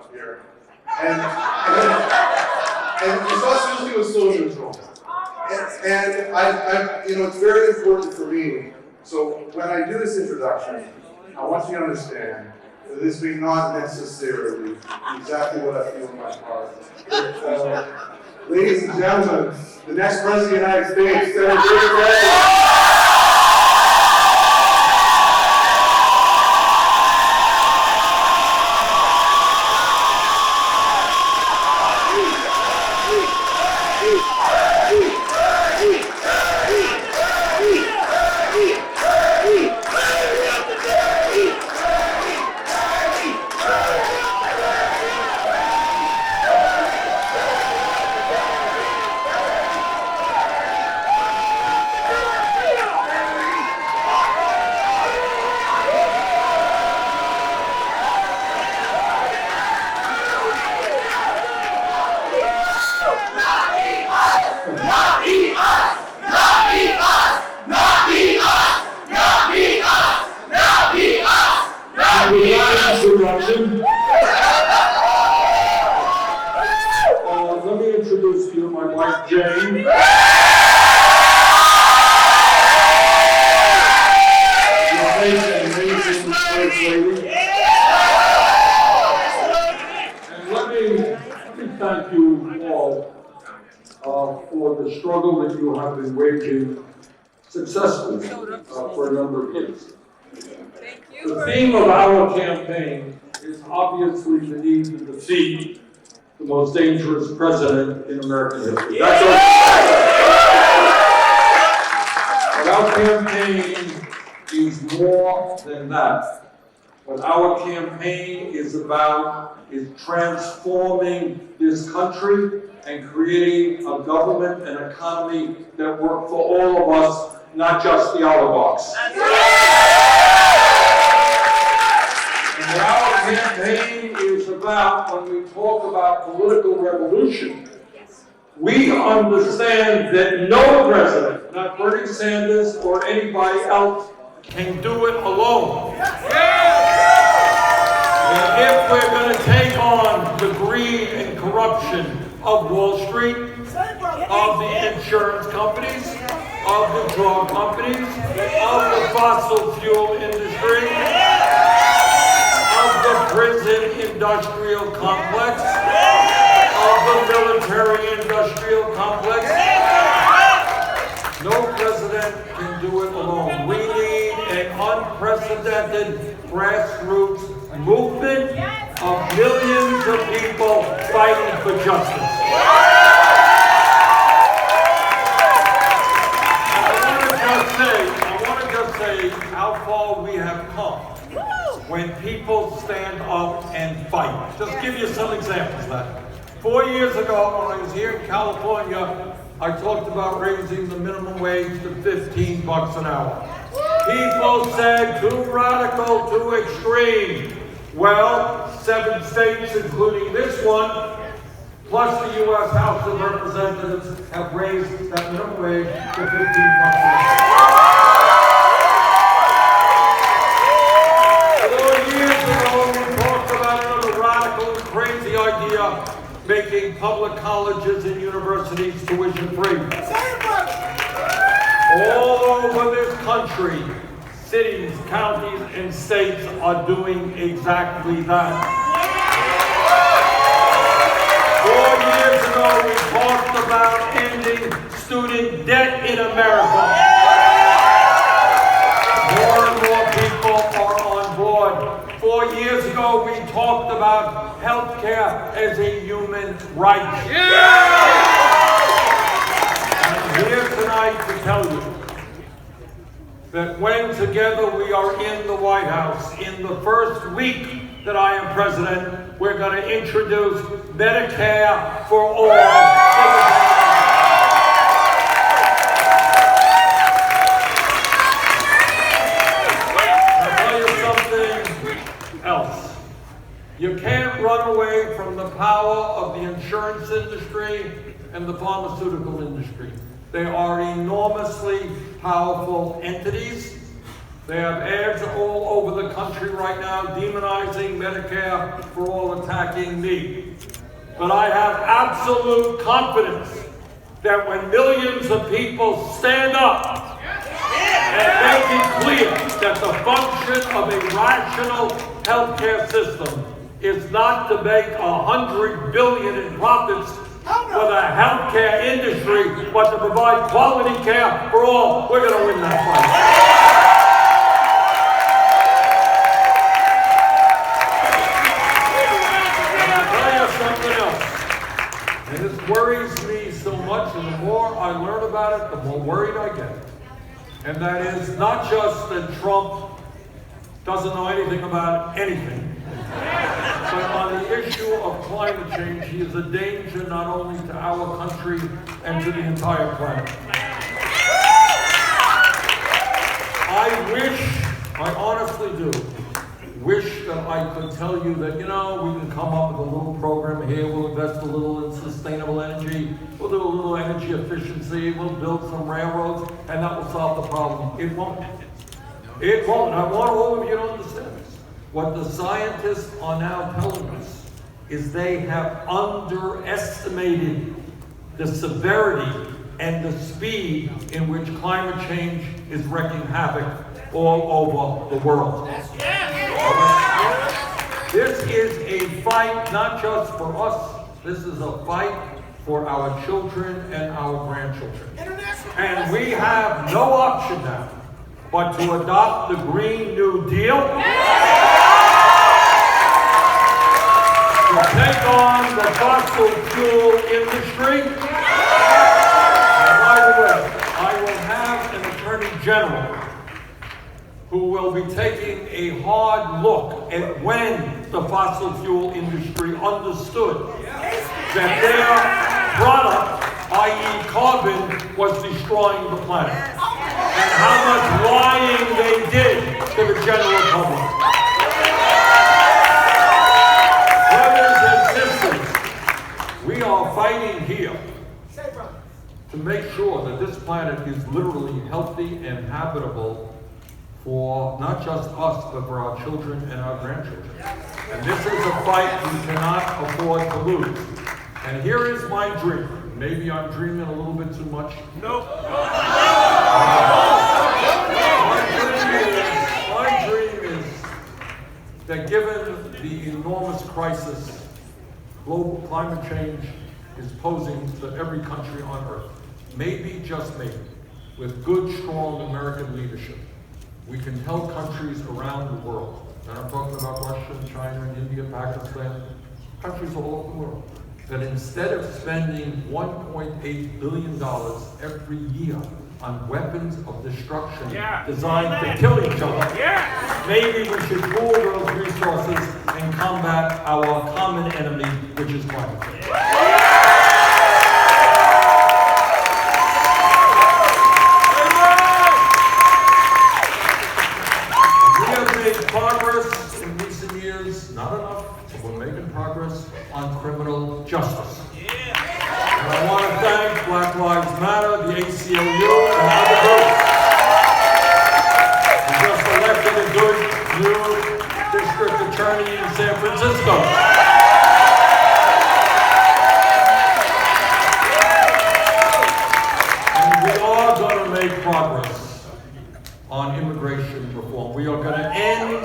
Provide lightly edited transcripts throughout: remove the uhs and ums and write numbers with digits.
up here. And it's not was so neutral. And I, you know, it's very important for me. So when I do this introduction, I want you to understand that this may not necessarily exactly what I feel in my heart. Ladies and gentlemen, the next President of the United States, Senator David. Let me introduce to you my wife, Jane. Amazing first lady. And let me thank you all for the struggle that you have been waging successfully for a number of years. The theme of our campaign is obviously the need to defeat the most dangerous president in American history. That's our. But our campaign is more than that. What our campaign is about is transforming this country and creating a government and economy that work for all of us, not just the oligarchs. And what our campaign is about, when we talk about political revolution, we understand that no president, not Bernie Sanders or anybody else, can do it alone. And if we're going to take on the greed and corruption of Wall Street, of the insurance companies, of the drug companies, of the fossil fuel industry, of the prison industrial complex, of the military industrial complex, no president can do it alone. We need an unprecedented grassroots movement of millions of people fighting for justice. I want to just say how far we have come when people stand up and fight. Just give you some examples of that. 4 years ago, when I was here in California, I talked about raising the minimum wage to $15 an hour. People said, too radical, too extreme. Well, 7 states, including this one, plus the U.S. House of Representatives, have raised that minimum wage to $15 an hour. 4 years ago, we talked about another radical and crazy idea, making public colleges and universities tuition-free. All over this country, cities, counties, and states are doing exactly that. 4 years ago, we talked about ending student debt in America. More and more people are on board. 4 years ago, we talked about health care as a human right. And I'm here tonight to tell you that when together we are in the White House, in the first week that I am president, we're going to introduce Medicare for all citizens. Else. You can't run away from the power of the insurance industry and the pharmaceutical industry. They are enormously powerful entities. They have ads all over the country right now demonizing Medicare for all, attacking me. But I have absolute confidence that when millions of people stand up and make it clear that the function of a rational healthcare system is not to make $100 billion in profits for the healthcare industry, but to provide quality care for all, we're going to win that fight. And this worries me so much, and the more I learn about it, the more worried I get. And that is not just that Trump doesn't know anything about anything, but on the issue of climate change, he is a danger not only to our country and to the entire planet. I honestly do, wish that I could tell you that, we can come up with a little program here, we'll invest a little in sustainable energy, we'll do a little energy efficiency, we'll build some railroads, and that will solve the problem. It won't. It won't. I want all of you to understand this. What the scientists are now telling us is they have underestimated the severity and the speed in which climate change is wreaking havoc all over the world. This is a fight not just for us, this is a fight for our children and our grandchildren. And we have no option now but to adopt the Green New Deal, to take on the fossil fuel industry. And by the way, I will have an Attorney General who will be taking a hard look at when the fossil fuel industry understood that their product, i.e. carbon, was destroying the planet, and how much lying they did to the general public. Brothers and sisters, we are fighting here to make sure that this planet is literally healthy and habitable for not just us, but for our children and our grandchildren. And this is a fight we cannot afford to lose. And here is my dream. Maybe I'm dreaming a little bit too much. Nope. My dream is that given the enormous crisis global climate change is posing to every country on earth, maybe, just maybe, with good, strong American leadership, we can help countries around the world, and I'm talking about Russia, China, and India, Pakistan, countries all over the world, that instead of spending $1.8 billion every year on weapons of destruction designed to kill each other, maybe we should pool those resources and combat our common enemy, which is climate change. Progress in recent years, not enough, but we're making progress on criminal justice. And I want to thank Black Lives Matter, the ACLU, and other groups. We just elected a good new district attorney in San Francisco. And we are going to make progress on immigration reform. We're going to end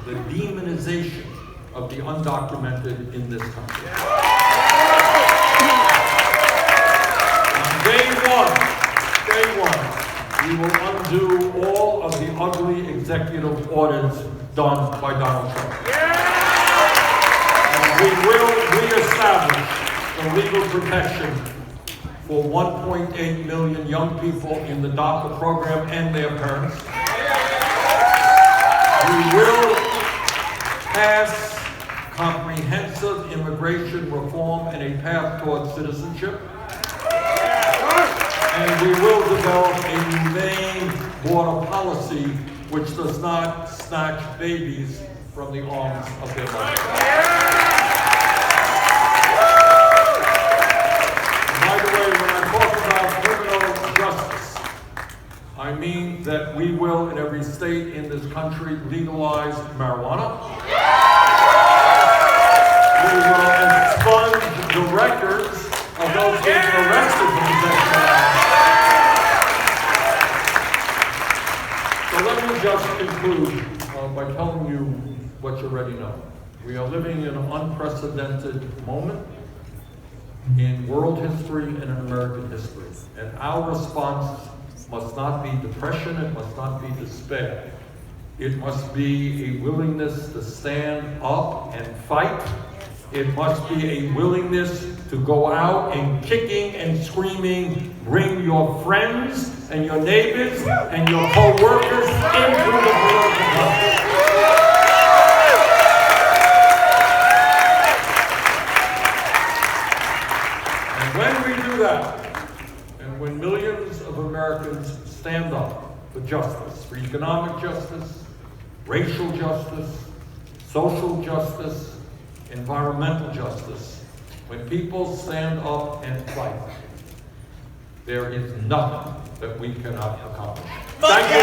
the demonization of the undocumented in this country. On day one, we will undo all of the ugly executive orders done by Donald Trump. And we will reestablish the legal protection for 1.8 million young people in the DACA program and their parents. We will pass comprehensive immigration reform and a path towards citizenship. And we will develop a humane border policy which does not snatch babies from the arms of their mothers. By the way, when I talk about criminal justice, I mean that we will, in every state in this country, legalize marijuana. We will expunge the records of those getting arrested for possession of marijuana. So let me just conclude by telling you what you already know. We are living in an unprecedented moment in world history and in American history. And our response must not be depression, it must not be despair. It must be a willingness to stand up and fight. It must be a willingness to go out and kicking and screaming, bring your friends and your neighbors and your co-workers into the political process. And when we do that, and when millions of Americans stand up for justice, for economic justice, racial justice, social justice, environmental justice, when people stand up and fight, there is nothing that we cannot accomplish. Thank you.